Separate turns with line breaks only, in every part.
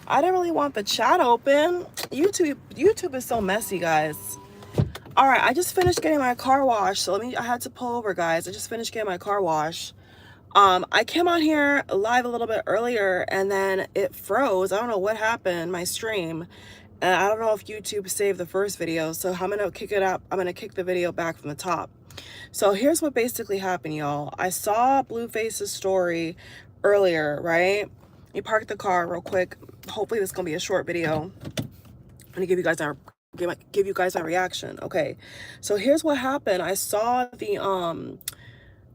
I didn't really want the chat open. YouTube is so messy, guys. All right, I just finished getting my car washed. So I had to pull over, guys. I just finished getting my car washed. I came on here live a little bit earlier and then it froze. I don't know what happened, my stream. And I don't know if YouTube saved the first video. So I'm gonna kick it up. I'm gonna kick the video back from the top. So here's what basically happened, y'all. I saw Blueface's story earlier, right? He parked the car real quick. Hopefully this is gonna be a short video. I'm gonna give you guys my reaction. Okay, so here's what happened. I saw the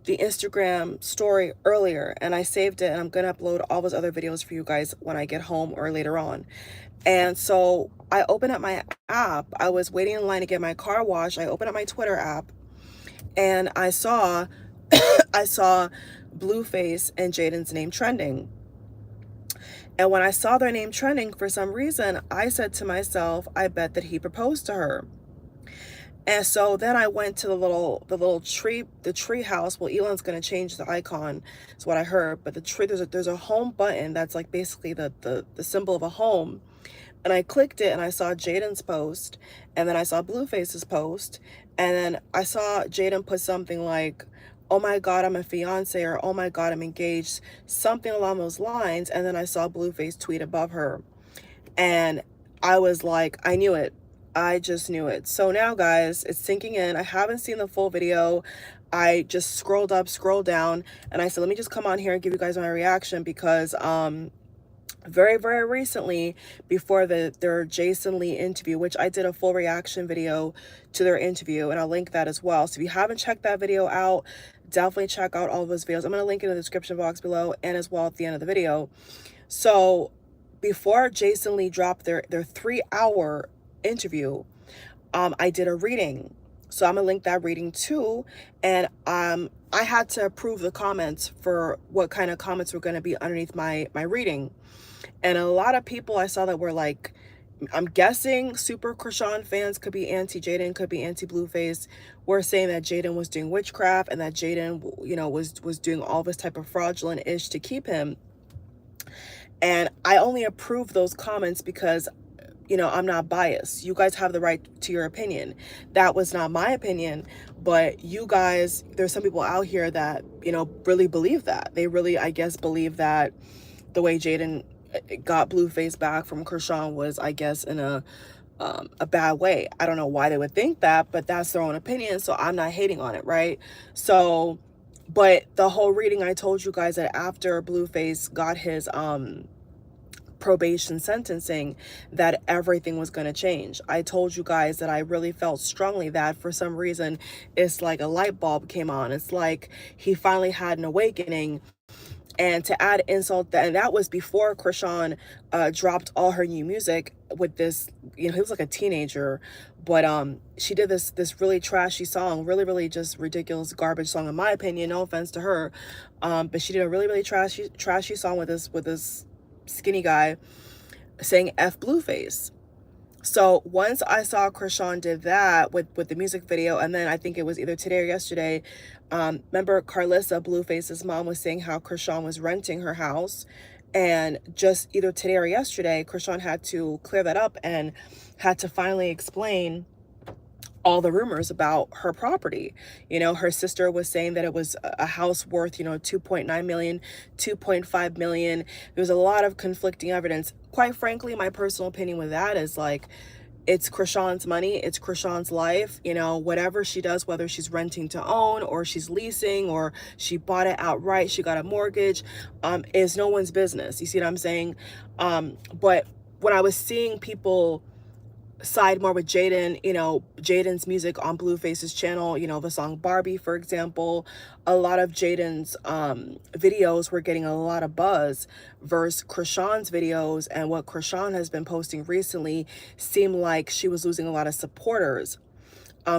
Instagram story earlier and I saved it, and I'm gonna upload all those other videos for you guys when I get home or later on. And so I opened up my app. I was waiting in line to get my car washed. I opened up my Twitter app and I saw I saw Blueface and Jaidyn's name trending. And when I saw their name trending, for some reason, I said to myself, I bet that he proposed to her. And so then I went to the little tree house. Well, Elon's gonna change the icon, is what I heard. But the tree, there's a home button that's like basically the symbol of a home. And I clicked it and I saw Jaidyn's post, and then I saw Blueface's post, and then I saw Jaidyn put something like, oh my God, I'm a fiance, or oh my God, I'm engaged, something along those lines. And then I saw Blueface tweet above her. And I was like, I knew it. I just knew it. So now, guys, it's sinking in. I haven't seen the full video. I just scrolled up, scrolled down, and I said, let me just come on here and give you guys my reaction because very recently, before their Jason Lee interview, which I did a full reaction video to their interview, and I'll link that as well. So if you haven't checked that video out, definitely check out all of those videos. I'm going to link it in the description box below and as well at the end of the video. So before Jason Lee dropped their 3-hour interview, I did a reading. So I'm gonna link that reading too. And I had to approve the comments for what kind of comments were going to be underneath my reading. And a lot of people I saw that were like, I'm guessing super chrisean fans, could be anti-Jaidyn, could be anti-Blueface, were saying that Jaidyn was doing witchcraft and that Jaidyn, you know, was doing all this type of fraudulent ish to keep him. And I only approve those comments because, you know, I'm not biased. You guys have the right to your opinion. That was not my opinion, but you guys, there's some people out here that, you know, really believe that. They really, I guess, believe that the way Jaidyn got Blueface back from chrisean was, I guess, in a bad way. I don't know why they would think that, but that's their own opinion, so I'm not hating on it, right? So, but the whole reading, I told you guys that after Blueface got his probation sentencing, that everything was going to change. I told you guys that I really felt strongly that for some reason it's like a light bulb came on. It's like he finally had an awakening. And to add insult, and that was before chrisean dropped all her new music with this, you know, he was like a teenager, but she did this really trashy song, really just ridiculous garbage song in my opinion, no offense to her, but she did a really trashy song with this skinny guy saying F Blueface. So once I saw chrisean did that with the music video, and then I think it was either today or yesterday, remember Carlissa, Blueface's mom, was saying how chrisean was renting her house, and just either today or yesterday, chrisean had to clear that up and had to finally explain all the rumors about her property. You know, her sister was saying that it was a house worth, you know, 2.9 million, 2.5 million. There was a lot of conflicting evidence. Quite frankly, my personal opinion with that is like, it's chrisean's money, it's chrisean's life, you know, whatever she does, whether she's renting to own or she's leasing or she bought it outright, she got a mortgage, is no one's business. You see what I'm saying? But when I was seeing people side more with Jaidyn, you know, Jaidyn's music on Blueface's channel, you know, the song Barbie, for example, a lot of Jaidyn's videos were getting a lot of buzz versus chrisean's videos, and what chrisean has been posting recently seemed like she was losing a lot of supporters.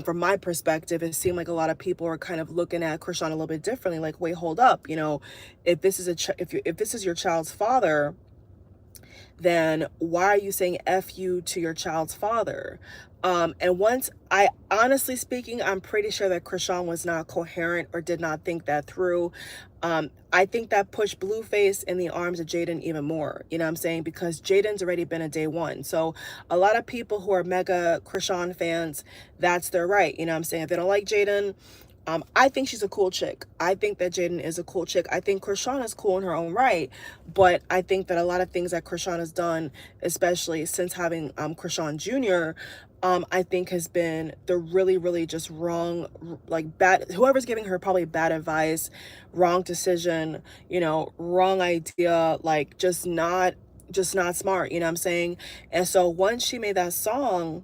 From my perspective, it seemed like a lot of people were kind of looking at chrisean a little bit differently, like, wait, hold up, you know, if this is if this is your child's father, then why are you saying F you to your child's father? And once I, honestly speaking, I'm pretty sure that Chrisean was not coherent or did not think that through. I think that pushed BLUEFACE in the arms of Jaidyn even more, you know what I'm saying? Because Jaidyn's already been a day one. So a lot of people who are mega Chrisean fans, that's their right, you know what I'm saying? If they don't like Jaidyn, I think she's a cool chick. I think that Jaidyn is a cool chick. I think Chrisean is cool in her own right, but I think that a lot of things that Chrisean has done, especially since having Chrisean Jr., I think has been the really, really just wrong, like bad, whoever's giving her probably bad advice, wrong decision, you know, wrong idea, like just not smart, you know what I'm saying? And so once she made that song,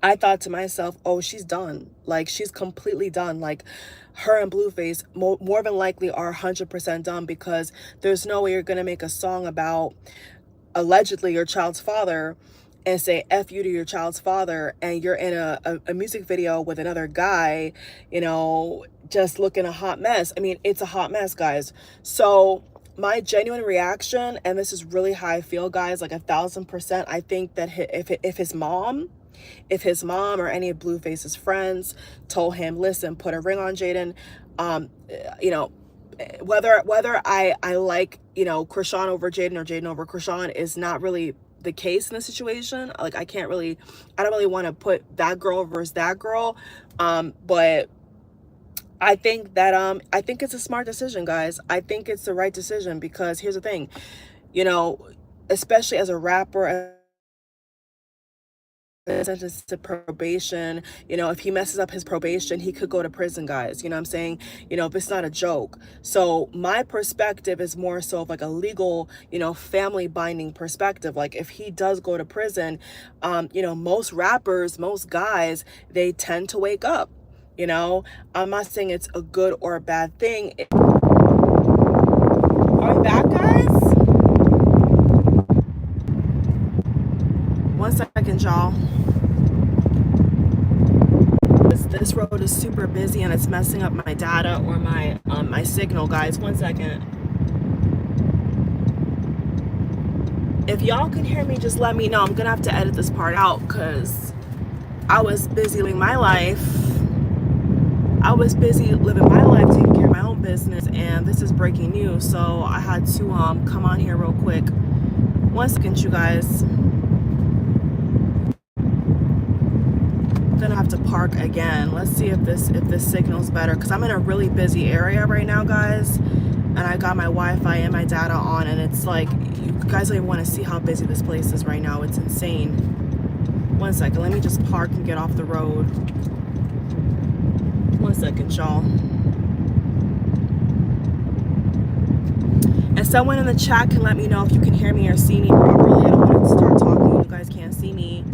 I thought to myself, oh, she's done. Like, she's completely done. Like, her and BLUEFACE more than likely are 100% done, because there's no way you're going to make a song about allegedly your child's father and say F you to your child's father, and you're in a music video with another guy, you know, just looking a hot mess. I mean, it's a hot mess, guys. So my genuine reaction, and this is really how I feel, guys, like 1000%, I think that if his mom or any of BLUEFACE's friends told him, listen, put a ring on Jaidyn, you know, whether I like, you know, Chrisean over Jaidyn or Jaidyn over Chrisean is not really the case in the situation. Like, I don't really want to put that girl versus that girl. But I think that, I think it's a smart decision, guys. I think it's the right decision, because here's the thing, you know, especially as a rapper, sentenced to probation, you know, if he messes up his probation, he could go to prison, guys, you know what I'm saying? You know, it's not a joke. So my perspective is more so of like a legal, you know, family binding perspective. Like, if he does go to prison, you know, most rappers, most guys, they tend to wake up, you know. I'm not saying it's a good or a bad thing. Are we back, guys? 1 second, y'all. This road is super busy and it's messing up my data or my my signal, guys. 1 second. If y'all can hear me, just let me know. I'm gonna have to edit this part out because I was busy living my life. Taking care of my own business, and this is breaking news, so I had to come on here real quick. 1 second, you guys. Gonna have to park again. Let's see if this signal's better, because I'm in a really busy area right now, guys, and I got my Wi-Fi and my data on, and it's like, you guys don't even want to see how busy this place is right now. It's insane. 1 second, let me just park and get off the road. 1 second, y'all. And someone in the chat can let me know if you can hear me or see me properly. I don't want to start talking and you guys can't see me.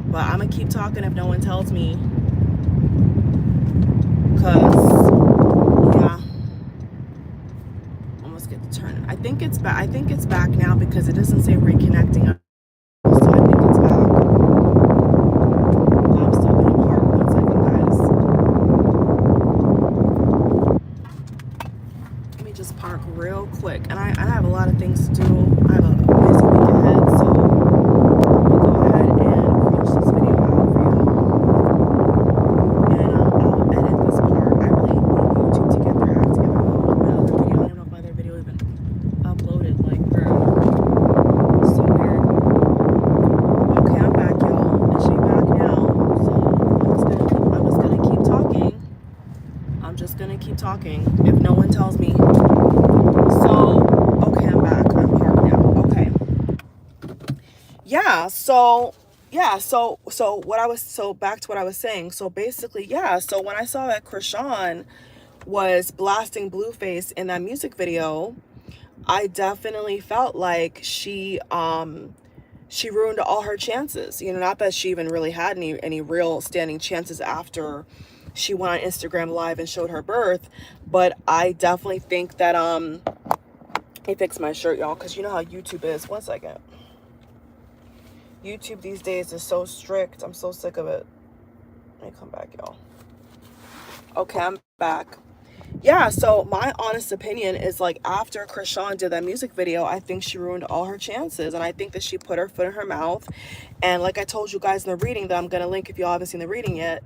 But I'm gonna keep talking if no one tells me, because yeah, almost get to turn. I think it's back. I think it's back now, because it doesn't say reconnecting. So I think it's back. I'm still gonna park. 1 second, guys. Let me just park real quick, and I have a lot of things to do. I have a busy week ahead, so talking if no one tells me. So okay, I'm back. I'm parked now. Okay. Yeah, so back to what I was saying. So basically, yeah, so when I saw that Chrisean was blasting BLUEFACE in that music video, I definitely felt like she ruined all her chances. You know, not that she even really had any real standing chances after she went on Instagram Live and showed her birth, but I definitely think that let me fix my shirt, y'all, because you know how YouTube is. 1 second. YouTube these days is so strict. I'm so sick of it. Let me come back, y'all. Okay, I'm back. Yeah, so my honest opinion is like after Chrisean did that music video, I think she ruined all her chances. And I think that she put her foot in her mouth. And like I told you guys in the reading that I'm going to link if y'all haven't seen the reading yet,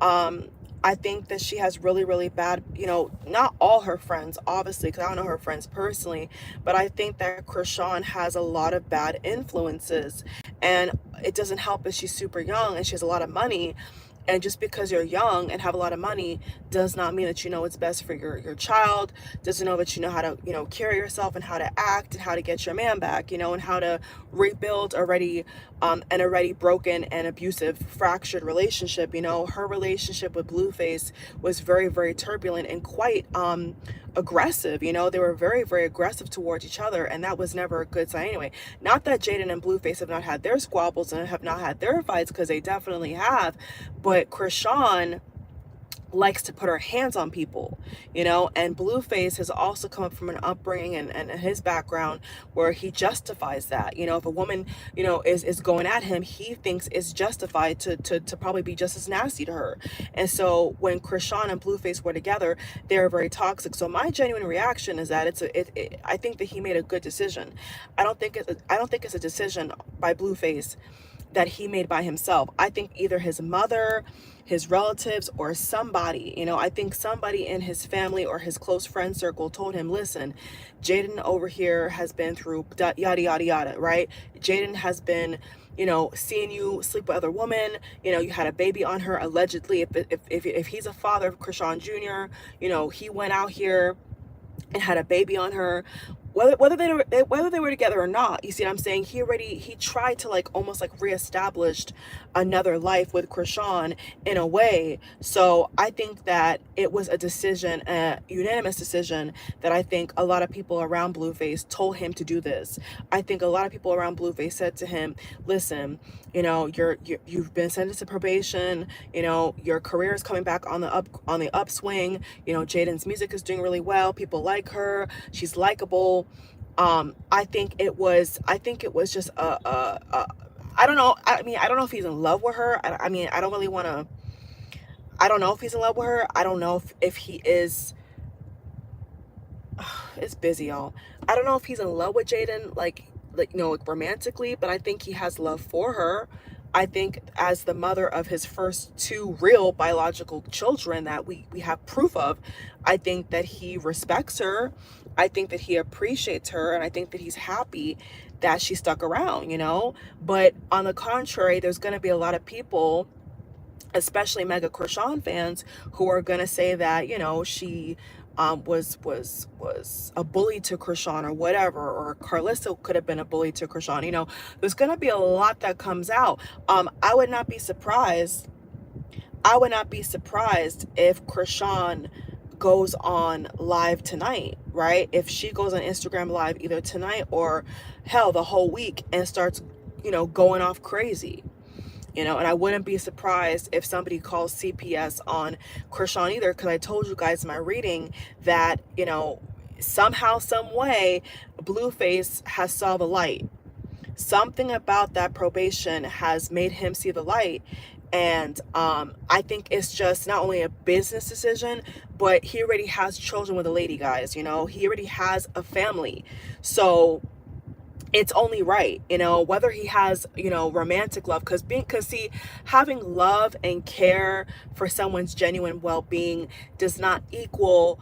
um, I think that she has really, really bad, you know, not all her friends, obviously, because I don't know her friends personally, but I think that Chrisean has a lot of bad influences. And it doesn't help that she's super young and she has a lot of money. And just because you're young and have a lot of money does not mean that you know what's best for your child, doesn't know that you know how to, you know, carry yourself and how to act and how to get your man back, you know, and how to rebuild an already broken and abusive, fractured relationship. You know, her relationship with Blueface was very, very turbulent and quite aggressive. You know, they were very, very aggressive towards each other, and that was never a good sign anyway. Not that Jaidyn and Blueface have not had their squabbles and have not had their fights, because they definitely have, but Chrisean likes to put her hands on people, you know, and Blueface has also come up from an upbringing and his background where he justifies that. You know, if a woman, you know, is going at him, he thinks it's justified to probably be just as nasty to her. And so when Chrisean and Blueface were together, they were very toxic. So my genuine reaction is that I think that he made a good decision. I don't think it's a decision by Blueface that he made by himself. I think either his mother, his relatives, or somebody, you know, I think somebody in his family or his close friend circle told him, listen, Jaidyn over here has been through yada, yada, yada, right? Jaidyn has been, you know, seeing you sleep with other women, you know, you had a baby on her, allegedly. If he's a father of Chrisean Jr., you know, he went out here and had a baby on her, whether they were together or not. You see what I'm saying? He tried to like almost like reestablished another life with Chrisean in a way. So I think that it was a decision, a unanimous decision, that I think a lot of people around Blueface told him to do this. I think a lot of people around Blueface said to him, listen, you know, you've been sentenced to probation, you know, your career is coming back on the upswing, you know, Jaidyn's music is doing really well, people like her, she's likable. I think it was just I don't know. I mean, I don't know if he's in love with her. I mean, I don't really want to, I don't know if he's in love with her. I don't know if he is. It's busy, y'all. I don't know if he's in love with Jaidyn, like you know, like romantically, but I think he has love for her. I think as the mother of his first two real biological children that we have proof of, I think that he respects her. I think that he appreciates her, and I think that he's happy that she stuck around, you know. But on the contrary, there's going to be a lot of people, especially mega Chrisean fans, who are going to say that, you know, she was a bully to Chrisean or whatever, or Carlissa could have been a bully to Chrisean. You know, there's going to be a lot that comes out. I would not be surprised. I would not be surprised if Chrisean goes on live tonight, right? If she goes on Instagram live either tonight or hell the whole week and starts, you know, going off crazy. You know, and I wouldn't be surprised if somebody calls CPS on Chrisean either, because I told you guys in my reading that, you know, somehow, some way, Blueface has saw the light. Something about that probation has made him see the light. And I think it's just not only a business decision, but he already has children with a lady, guys. You know, he already has a family. So it's only right, you know, whether he has, you know, romantic love, because see, having love and care for someone's genuine well-being does not equal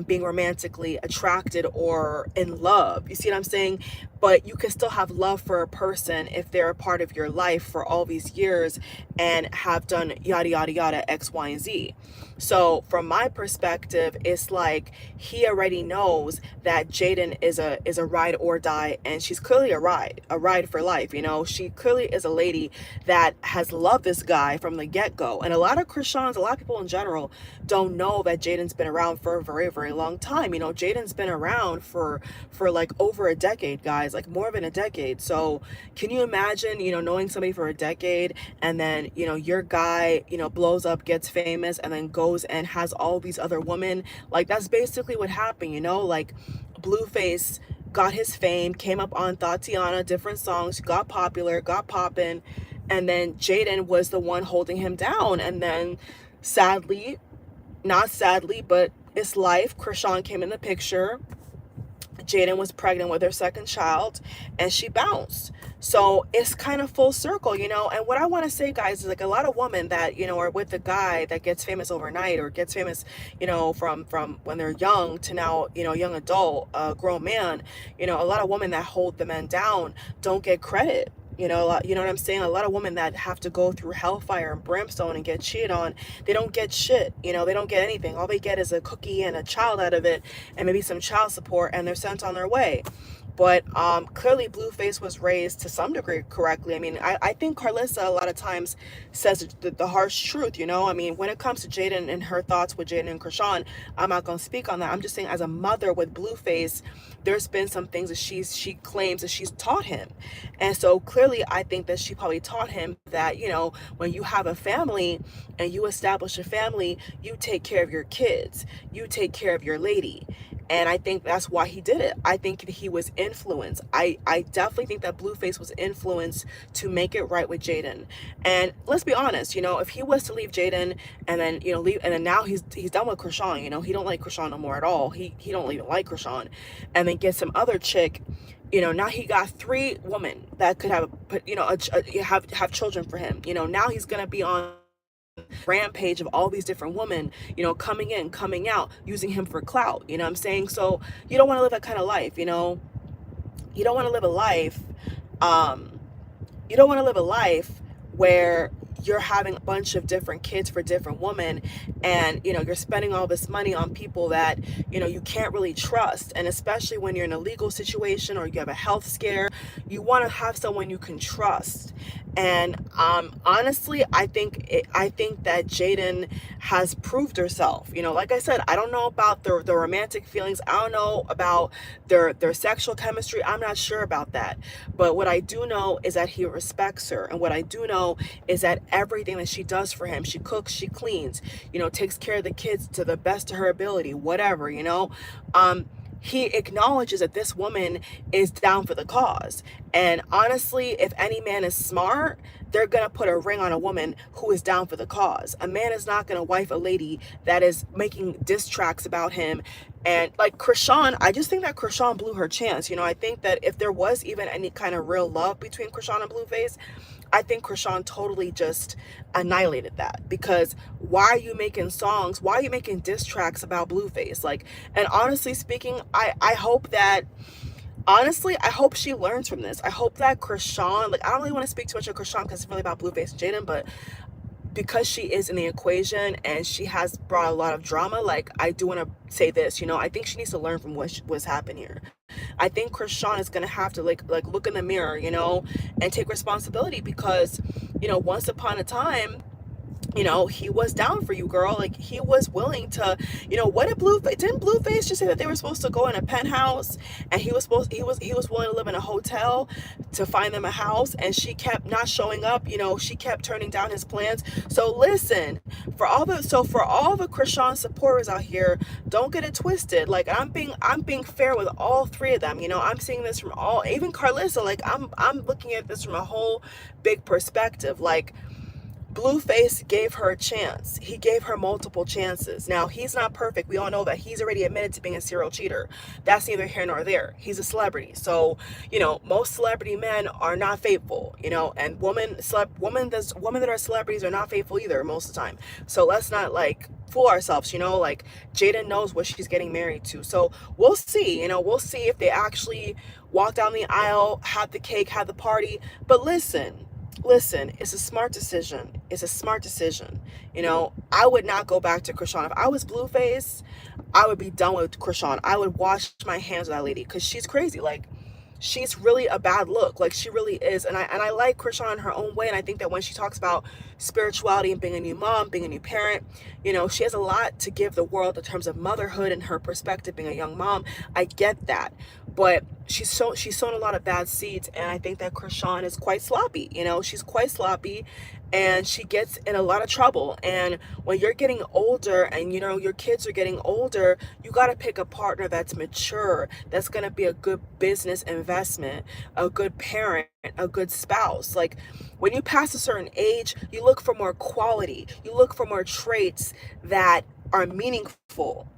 being romantically attracted or in love. You see what I'm saying? But you can still have love for a person if they're a part of your life for all these years and have done yada yada yada X, Y, and Z. So from my perspective, it's like he already knows that Jaidyn is a ride or die, and she's clearly a ride for life. You know, she clearly is a lady that has loved this guy from the get-go. And a lot of Chriseans, a lot of people in general, don't know that Jaidyn's been around for a very, very long time. You know, Jaidyn's been around for like over a decade, guys, like more than a decade. So can you imagine, you know, knowing somebody for a decade, and then, you know, your guy, you know, blows up, gets famous, and then goes and has all these other women? Like, that's basically what happened, you know. Like, Blueface got his fame, came up on 𝒸𝒶𝓈𝒽𝒶𝓅𝓅, different songs, got popular, got popping, and then Jaidyn was the one holding him down. And then sadly, not sadly, but it's life. Chrisean came in the picture. Jaidyn was pregnant with her second child, and she bounced. So it's kind of full circle, you know. And what I want to say, guys, is like a lot of women that, you know, are with the guy that gets famous overnight, or gets famous, you know, from when they're young to now, you know, young adult, grown man. You know, a lot of women that hold the men down don't get credit. You know, you know what I'm saying? A lot of women that have to go through hellfire and brimstone and get cheated on, they don't get shit. You know, they don't get anything. All they get is a cookie and a child out of it, and maybe some child support, and they're sent on their way. But clearly Blueface was raised to some degree correctly. I mean, I think Carlissa a lot of times says the harsh truth, you know? I mean, when it comes to Jaidyn and her thoughts with Jaidyn and Chrisean, I'm not going to speak on that. I'm just saying, as a mother with Blueface, there's been some things that she claims that she's taught him. And so clearly I think that she probably taught him that, you know, when you have a family and you establish a family, you take care of your kids, you take care of your lady. And I think that's why he did it. I think he was influenced. I definitely think that Blueface was influenced to make it right with Jaidyn. And let's be honest, you know, if he was to leave Jaidyn and then, you know, leave, and then now he's done with Chrisean, you know, he don't like Chrisean no more at all. He don't even like Chrisean, and then get some other chick. You know, now he got 3 women that could have, you know, have children for him. You know, now he's gonna be on rampage of all these different women, you know, coming in, coming out, using him for clout. You know what I'm saying? So you don't want to live that kind of life, you know. You don't want to live a life, you don't want to live a life where you're having a bunch of different kids for different women, and you know, you're spending all this money on people that, you know, you can't really trust. And especially when you're in a legal situation or you have a health scare, you want to have someone you can trust. And honestly, I think that Jaidyn has proved herself. You know, like I said, I don't know about the romantic feelings. I don't know about their sexual chemistry. I'm not sure about that. But what I do know is that he respects her. And what I do know is that everything that she does for him, she cooks, she cleans, you know, takes care of the kids to the best of her ability, whatever, you know. He acknowledges that this woman is down for the cause. And honestly, if any man is smart, they're going to put a ring on a woman who is down for the cause. A man is not going to wife a lady that is making diss tracks about him. And like Chrisean, I just think that Chrisean blew her chance. You know, I think that if there was even any kind of real love between Chrisean and Blueface, I think Chrisean totally just annihilated that. Because why are you making songs? Why are you making diss tracks about Blueface? Like, and honestly speaking, I hope that, honestly, I hope she learns from this. I hope that Chrisean, like, I don't really want to speak too much of Chrisean because it's really about Blueface and Jaidyn, but because she is in the equation and she has brought a lot of drama, like, I do want to say this, you know, I think she needs to learn from what's happened here. I think Chrisean is going to have to like look in the mirror, you know, and take responsibility, because, you know, once upon a time, you know, he was down for you, girl. Like, he was willing to, you know, what did didn't Blueface just say that they were supposed to go in a penthouse, and he was willing to live in a hotel to find them a house, and she kept not showing up, you know, she kept turning down his plans. So listen, for all the Chrisean supporters out here, don't get it twisted. Like, I'm being fair with all 3 of them, you know. I'm seeing this from even Carlissa, like, I'm looking at this from a whole big perspective. Like, Blueface gave her a chance. He gave her multiple chances. Now, he's not perfect. We all know that. He's already admitted to being a serial cheater. That's neither here nor there. He's a celebrity. So, you know, most celebrity men are not faithful, you know, and women that are celebrities are not faithful either most of the time. So let's not, like, fool ourselves, you know. Like, Jaidyn knows what she's getting married to. So we'll see, you know, we'll see if they actually walk down the aisle, have the cake, have the party. But listen, it's a smart decision. It's a smart decision. You know, I would not go back to Chrisean. If I was Blueface, I would be done with Chrisean. I would wash my hands of that lady, because she's crazy. Like, she's really a bad look. Like, she really is. And I like Chrisean in her own way. And I think that when she talks about spirituality and being a new mom, being a new parent, you know, she has a lot to give the world in terms of motherhood and her perspective being a young mom. I get that. But she's sown a lot of bad seeds, and I think that Chrisean is quite sloppy. You know, she's quite sloppy, and she gets in a lot of trouble. And when you're getting older, and you know, your kids are getting older, you got to pick a partner that's mature, that's going to be a good business investment, a good parent, a good spouse. Like, when you pass a certain age, you look for more quality, you look for more traits that are meaningful.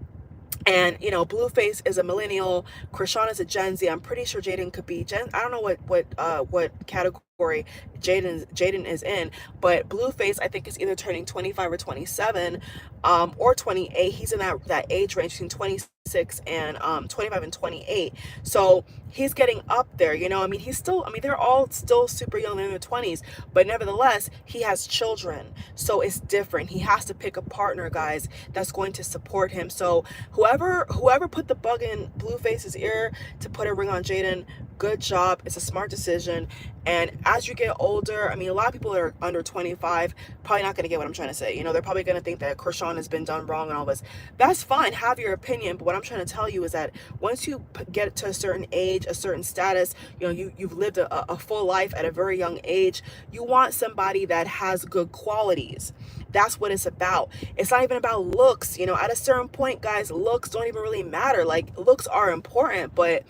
And you know, Blueface is a millennial, Chrisean is a Gen Z. I'm pretty sure Jaidyn could be Gen. I don't know what category Jaidyn is in, but Blueface I think is either turning 25 or 27, or 28. He's in that age range between 26 and 25 and 28. So he's getting up there. You know, I mean, he's still. I mean, they're all still super young in their 20s, but nevertheless, he has children. So it's different. He has to pick a partner, guys, that's going to support him. So whoever put the bug in Blueface's ear to put a ring on Jaidyn, good job. It's a smart decision. And as you get older, I mean, a lot of people that are under 25 probably not going to get what I'm trying to say. You know, they're probably going to think that Chrisean has been done wrong and all this. That's fine. Have your opinion. But what I'm trying to tell you is that once you get to a certain age, a certain status, you know, you've lived a full life at a very young age, you want somebody that has good qualities. That's what it's about. It's not even about looks. You know, at a certain point, guys, looks don't even really matter. Like, looks are important, but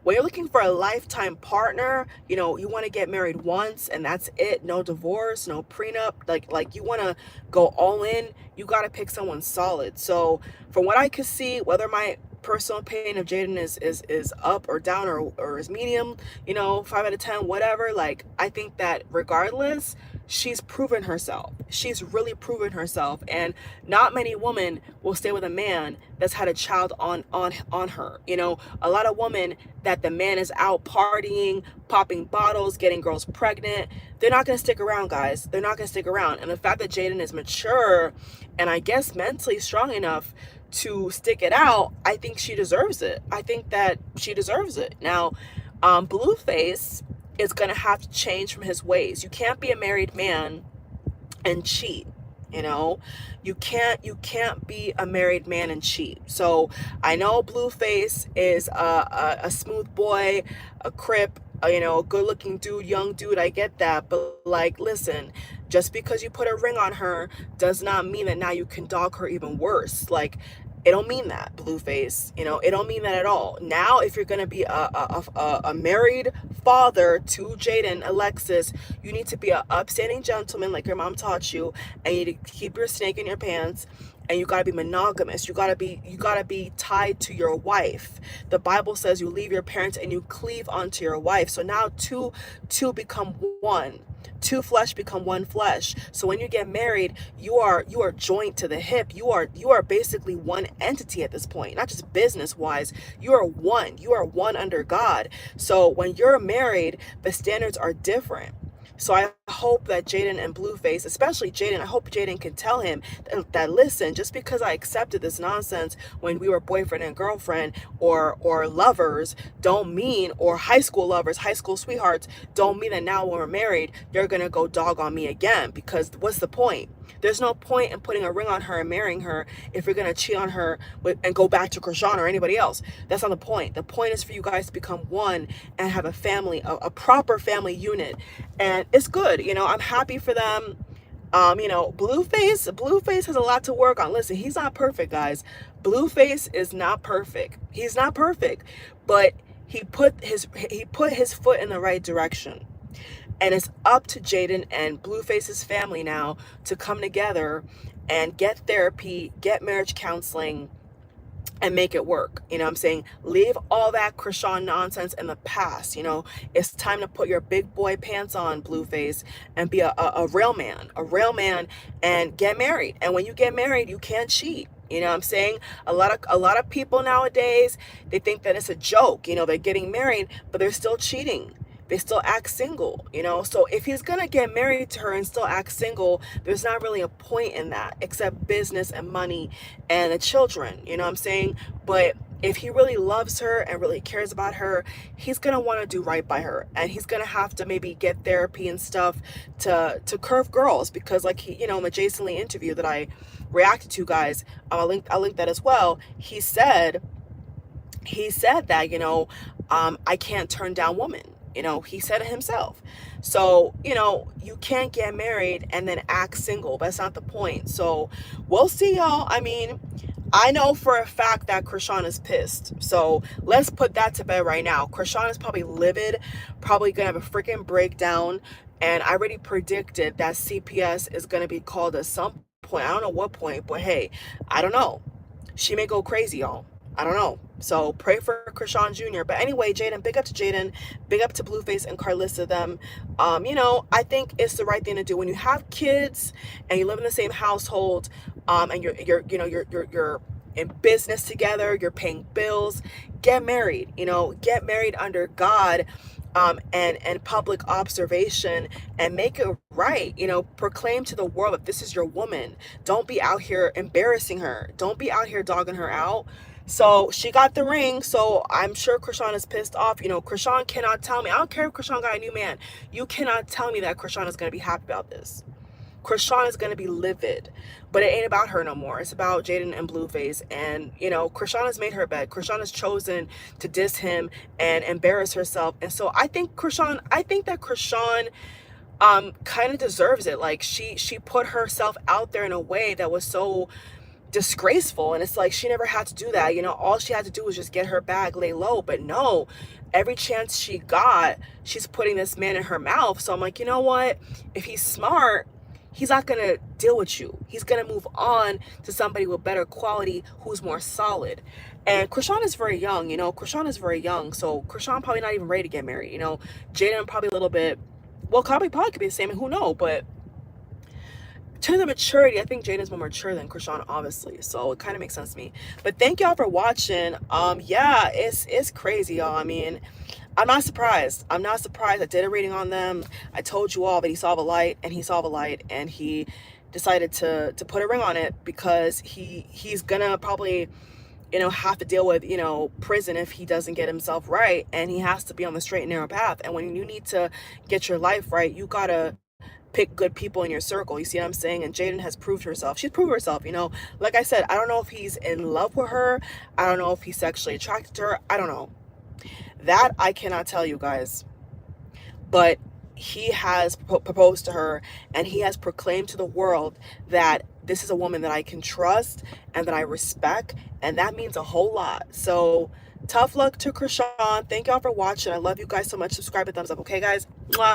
when you're looking for a lifetime partner, you know, you want to get married once and that's it. No divorce, no prenup. Like you want to go all in. You got to pick someone solid. So from what I could see, whether my personal opinion of Jaidyn is up or down or is medium, you know, 5 out of 10, whatever, like, I think that regardless, she's proven herself. She's really proven herself, and not many women will stay with a man that's had a child on her. You know, a lot of women that the man is out partying, popping bottles, getting girls pregnant, they're not going to stick around, guys. They're not going to stick around. And the fact that Jaidyn is mature and I guess mentally strong enough to stick it out, I think she deserves it. I think that she deserves it. Now, Blueface is going to have to change from his ways. You can't be a married man and cheat. You know, you can't be a married man and cheat. So I know Blueface is a smooth boy, a crip, you know, a good looking dude, young dude. I get that. But like, listen, just because you put a ring on her does not mean that now you can dog her even worse. Like, it don't mean that, Blueface. You know, it don't mean that at all. Now, if you're gonna be a married father to Jaidyn, Alexis, you need to be an upstanding gentleman like your mom taught you, and you need to keep your snake in your pants, and you gotta be monogamous. You gotta be tied to your wife. The Bible says you leave your parents and you cleave onto your wife. So now two become one. Two flesh become one flesh. So when you get married, you are joined to the hip. You are basically one entity at this point, not just business wise. You are one under God. So when you're married, the standards are different. So I hope that Jaidyn and Blueface, especially Jaidyn, I hope Jaidyn can tell him that listen, just because I accepted this nonsense when we were boyfriend and girlfriend or lovers, don't mean, or high school lovers, high school sweethearts, don't mean that now when we're married, you're going to go dog on me again, because what's the point? There's no point in putting a ring on her and marrying her if you're going to cheat on her and go back to Chrisean or anybody else. That's not the point. The point is for you guys to become one and have a family, a proper family unit. And it's good. You know, I'm happy for them. You know, Blueface has a lot to work on. Listen, he's not perfect, guys. Blueface is not perfect. He's not perfect, but he put his foot in the right direction. And it's up to Jaidyn and Blueface's family now to come together and get therapy, get marriage counseling, and make it work. You know what I'm saying? Leave all that Chrisean nonsense in the past. You know, it's time to put your big boy pants on, Blueface, and be a real man, and get married. And when you get married, you can't cheat. You know what I'm saying? A lot of people nowadays, they think that it's a joke. You know, they're getting married, but they're still cheating. They still act single, you know? So if he's gonna get married to her and still act single, there's not really a point in that, except business and money and the children, you know what I'm saying? But if he really loves her and really cares about her, he's gonna wanna do right by her. And he's gonna have to maybe get therapy and stuff to curve girls, because like he, you know, in the Jason Lee interview that I reacted to, guys, I'll link that as well. He said that, you know, I can't turn down women. You know, he said it himself. So, you know, you can't get married and then act single. That's not the point. So we'll see, y'all. I mean, I know for a fact that Chrisean is pissed. So let's put that to bed right now. Chrisean is probably livid, probably going to have a freaking breakdown. And I already predicted that CPS is going to be called at some point. I don't know what point, but hey, I don't know. She may go crazy, y'all. I don't know. So pray for Chrisean Jr. But anyway, Jaidyn, big up to Jaidyn, big up to Blueface and Carlissa them. You know, I think it's the right thing to do when you have kids and you live in the same household, and you're in business together, you're paying bills, get married, you know, get married under God, and public observation, and make it right. You know, proclaim to the world that this is your woman. Don't be out here embarrassing her. Don't be out here dogging her out. So she got the ring. So I'm sure Chrisean is pissed off. You know, Chrisean cannot tell me. I don't care if Chrisean got a new man. You cannot tell me that Chrisean is going to be happy about this. Chrisean is going to be livid, but it ain't about her no more. It's about Jaidyn and Blueface. And, you know, Chrisean has made her bed. Chrisean has chosen to diss him and embarrass herself. And so I think that Chrisean kind of deserves it. Like she put herself out there in a way that was so disgraceful, and it's like she never had to do that. You know, all she had to do was just get her bag, lay low. But no, every chance she got, she's putting this man in her mouth. So I'm like, you know what, if he's smart, he's not gonna deal with you. He's gonna move on to somebody with better quality, who's more solid. And Chrisean is very young, you know, Chrisean is very young. So Chrisean probably not even ready to get married, you know. Jaidyn probably a little bit, well, probably could be the same, and who knows. But to the maturity, I think Jaidyn's more mature than Chrisean, obviously. So it kind of makes sense to me. But thank y'all for watching. Yeah, it's crazy, y'all. I mean, I'm not surprised. I'm not surprised. I did a reading on them. I told you all that he saw the light, and he saw the light, and he decided to put a ring on it because he's gonna probably, you know, have to deal with, you know, prison if he doesn't get himself right, and he has to be on the straight and narrow path. And when you need to get your life right, you gotta pick good people in your circle. You see what I'm saying? And Jaidyn has proved herself. She's proved herself, you know. Like I said, I don't know if he's in love with her. I don't know if he's sexually attracted to her. I don't know. That I cannot tell you guys. But he has proposed to her, and he has proclaimed to the world that this is a woman that I can trust and that I respect, and that means a whole lot. So tough luck to Chrisean. Thank y'all for watching. I love you guys so much. Subscribe and thumbs up. Okay, guys? Mwah.